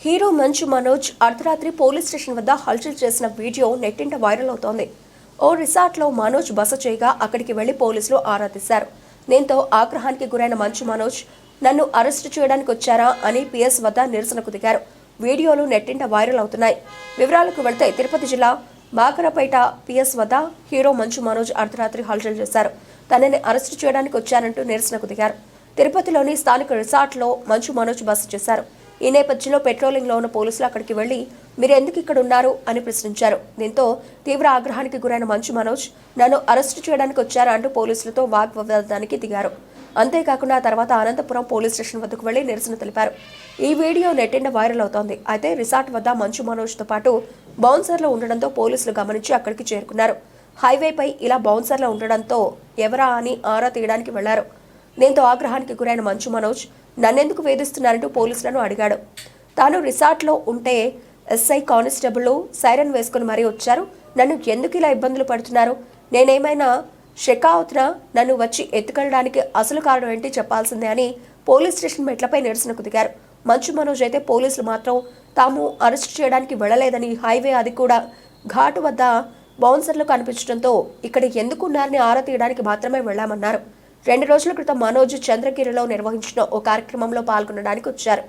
Hero Manchu Manoj అర్ధరాత్రి police station వద్ద హల్చల్ చేసిన వీడియో నెట్టింట వైరల్ అవుతోంది. ఓ రిసార్ట్లో మనోజ్ బస చేయగా అక్కడికి వెళ్లి పోలీసులు ఆరా తీశారు. దీంతో ఆగ్రహానికి గురైన మంచు మనోజ్ నన్ను అరెస్టు చేయడానికి వచ్చారా అని పిఎస్ వద్ద నిరసనకు దిగారు. వీడియోలు నెట్టింట వైరల్ అవుతున్నాయి. వివరాలకు వెళ్తే తిరుపతి జిల్లా బాకరపేట పిఎస్ వద్ద హీరో మంచు మనోజ్ అర్ధరాత్రి హల్చల్ చేశారు. తనని అరెస్టు చేయడానికి వచ్చారంటూ నిరసనకు దిగారు. తిరుపతిలోని స్థానిక రిసార్ట్లో మంచు మనోజ్ బస చేశారు. ఈ నేపథ్యంలో పెట్రోలింగ్లో ఉన్న పోలీసులు అక్కడికి వెళ్లి మీరు ఎందుకు ఇక్కడ ఉన్నారు అని ప్రశ్నించారు. దీంతో తీవ్ర ఆగ్రహానికి గురైన మంచు మనోజ్ నన్ను అరెస్టు చేయడానికి వచ్చారా అంటూ పోలీసులతో వాగ్వాదానికి దిగారు. అంతేకాకుండా తర్వాత అనంతపురం పోలీస్ స్టేషన్ వద్దకు వెళ్లి నిరసన తెలిపారు. ఈ వీడియో నెట్టింట వైరల్ అవుతోంది. అయితే రిసార్ట్ వద్ద మంచు మనోజ్తో పాటు బౌన్సర్లు ఉండడంతో పోలీసులు గమనించి అక్కడికి చేరుకున్నారు. హైవేపై ఇలా బౌన్సర్లు ఉండడంతో ఎవరా అని ఆరా తీయడానికి వెళ్లారు. దీంతో ఆగ్రహానికి గురైన మంచు మనోజ్ నన్నెందుకు వేధిస్తున్నారంటూ పోలీసులను అడిగాడు. తాను రిసార్ట్లో ఉంటే ఎస్ఐ కానిస్టేబుల్ సైరన్ వేసుకుని మరీ వచ్చారు. నన్ను ఎందుకు ఇలా ఇబ్బందులు పడుతున్నారు? నేనేమైనా షెకావుతున్నా? నన్ను వచ్చి ఎత్తుకెళ్ళడానికి అసలు కారణం ఏంటి చెప్పాల్సిందే అని పోలీస్ స్టేషన్ మెట్లపై నిరసనకు దిగారు. మంచు మనోజ్ అయితే పోలీసులు మాత్రం తాము అరెస్ట్ చేయడానికి వెళ్లలేదని, హైవే అది కూడా ఘాటు వద్ద బౌన్సర్లు కనిపించడంతో ఇక్కడ ఎందుకున్నారని ఆరా తీయడానికి మాత్రమే వెళ్లామన్నారు. 2 రోజుల క్రితం మనోజ్ చంద్రగిరిలో నిర్వహించిన ఓ కార్యక్రమంలో పాల్గొనడానికి వచ్చారు.